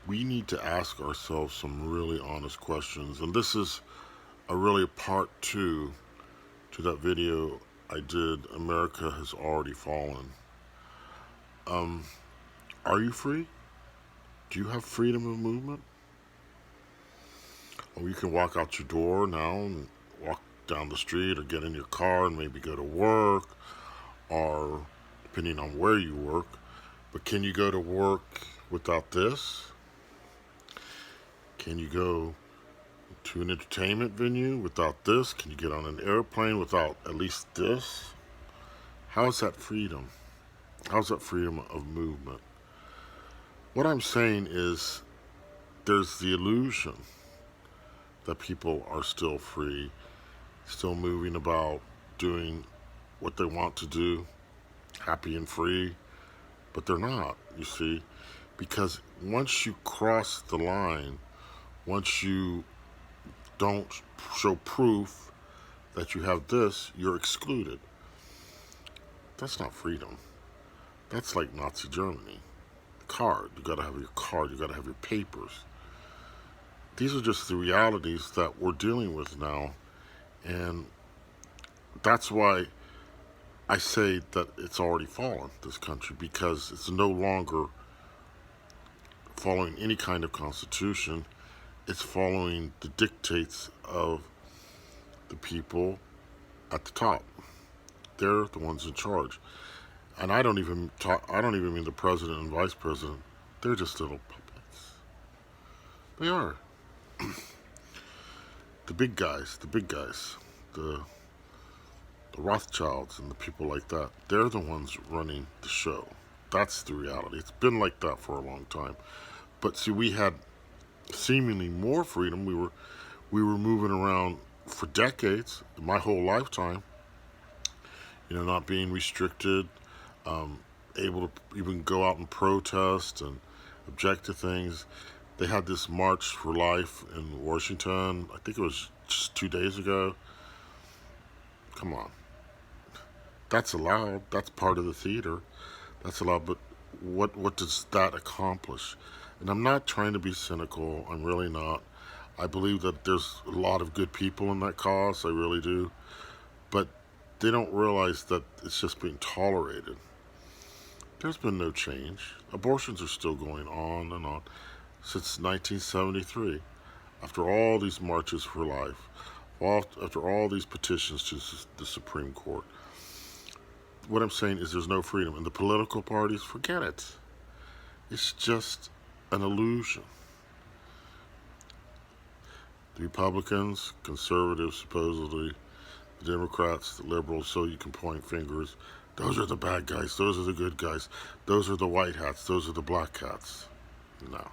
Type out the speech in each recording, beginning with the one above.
we need to ask ourselves some really honest questions. And this is a really part two to that video I did, America Has Already Fallen. Um, are you free? Do you have freedom of movement? Or you can walk out your door now and walk down the street or get in your car and maybe go to work or depending on where you work. But can you go to work without this? Can you go to an entertainment venue without this? Can you get on an airplane without at least this? How is that freedom? How's that freedom of movement? What I'm saying is there's the illusion that people are still free, still moving about, doing what they want to do, happy and free, but they're not, you see, because once you cross the line, once you don't show proof that you have this, you're excluded. That's not freedom. That's like Nazi Germany. The card, you gotta have your card, you gotta have your papers. These are just the realities that we're dealing with now, and that's why I say that it's already fallen, this country, because it's no longer following any kind of constitution. It's following the dictates of the people at the top. They're the ones in charge. And I don't even mean the president and vice president. They're just little puppets. They are. The big guys, the Rothschilds and the people like that, they're the ones running the show. That's the reality. It's been like that for a long time. But see, we had seemingly more freedom. We were moving around for decades, my whole lifetime, not being restricted, um, able to even go out and protest and object to things. They had this March for Life in Washington. I think it was just 2 days ago. Come on. That's allowed. That's part of the theater. That's allowed. But what does that accomplish? And I'm not trying to be cynical. I'm really not. I believe that there's a lot of good people in that cause. I really do. But they don't realize that it's just being tolerated. There's been no change. Abortions are still going on and on since 1973. After all these marches for life, after all these petitions to the Supreme Court, what I'm saying is there's no freedom. And the political parties, forget it. It's just an illusion. The Republicans, conservatives, supposedly, the Democrats, the liberals, so you can point fingers. Those are the bad guys. Those are the good guys. Those are the white hats. Those are the black hats. No.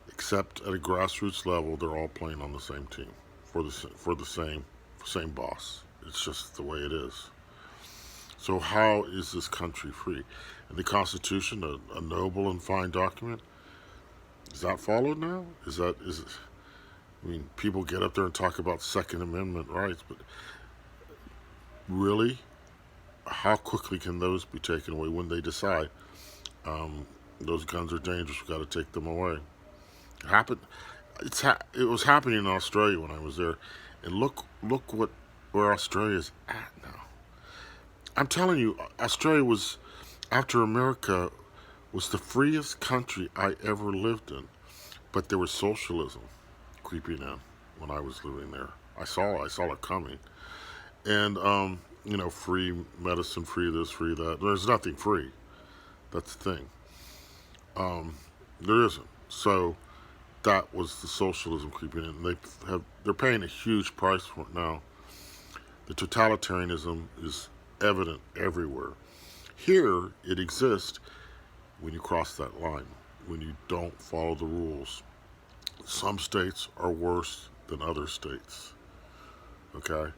Except at a grassroots level, they're all playing on the same team for the same boss. It's just the way it is. So how is this country free? And the Constitution, a noble and fine document, is that followed now? Is it? I mean, people get up there and talk about Second Amendment rights, but really, how quickly can those be taken away when they decide those guns are dangerous? We got to take them away. It happened. It was happening in Australia when I was there, and look where Australia is at now. I'm telling you, Australia was, after America, was the freest country I ever lived in. But there was socialism creeping in when I was living there. I saw it coming. And free medicine, free this, free that. There's nothing free. That's the thing. There isn't. So that was the socialism creeping in. They're paying a huge price for it now. The totalitarianism is evident everywhere. Here, it exists when you cross that line, when you don't follow the rules. Some states are worse than other states. Okay?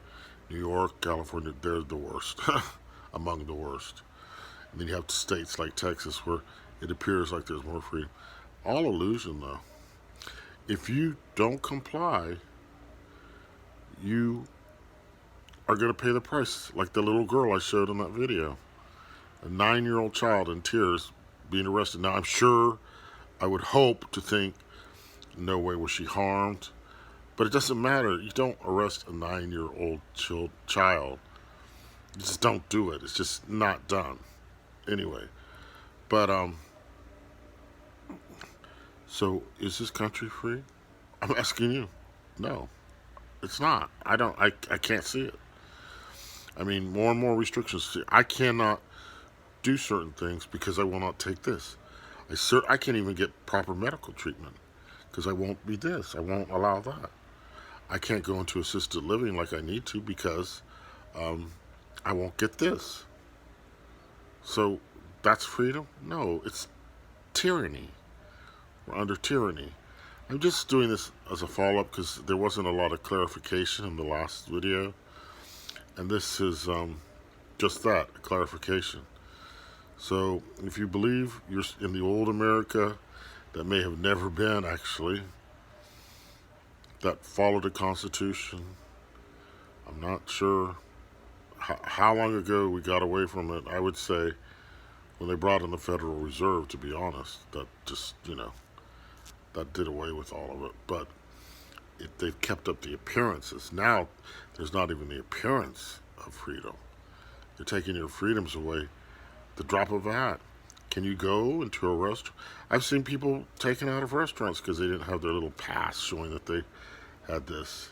New York, California, they're the worst, among the worst. And then you have states like Texas where it appears like there's more freedom. All illusion, though. If you don't comply, you are going to pay the price, like the little girl I showed in that video. A 9-year-old child in tears being arrested. Now, I'm sure, I would hope to think, no way was she harmed. But it doesn't matter. You don't arrest a 9-year-old child. You just don't do it. It's just not done. Anyway, but so is this country free? I'm asking you. No, it's not. I don't. I can't see it. I mean, more and more restrictions. I cannot do certain things because I will not take this. I can't even get proper medical treatment because I won't be this. I won't allow that. I can't go into assisted living like I need to because um, I won't get this. So that's freedom? No, it's tyranny. We're under tyranny. I'm just doing this as a follow-up because there wasn't a lot of clarification in the last video. And this is just that, a clarification. So if you believe you're in the old America that may have never been actually, that followed the Constitution, I'm not sure how long ago we got away from it. I would say when they brought in the Federal Reserve, to be honest, that just, that did away with all of it. But they've kept up the appearances. Now there's not even the appearance of freedom. They're taking your freedoms away the drop of a hat. Can you go into a restaurant? I've seen people taken out of restaurants because they didn't have their little pass showing that they had this.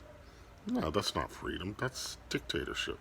No, that's not freedom. That's dictatorship.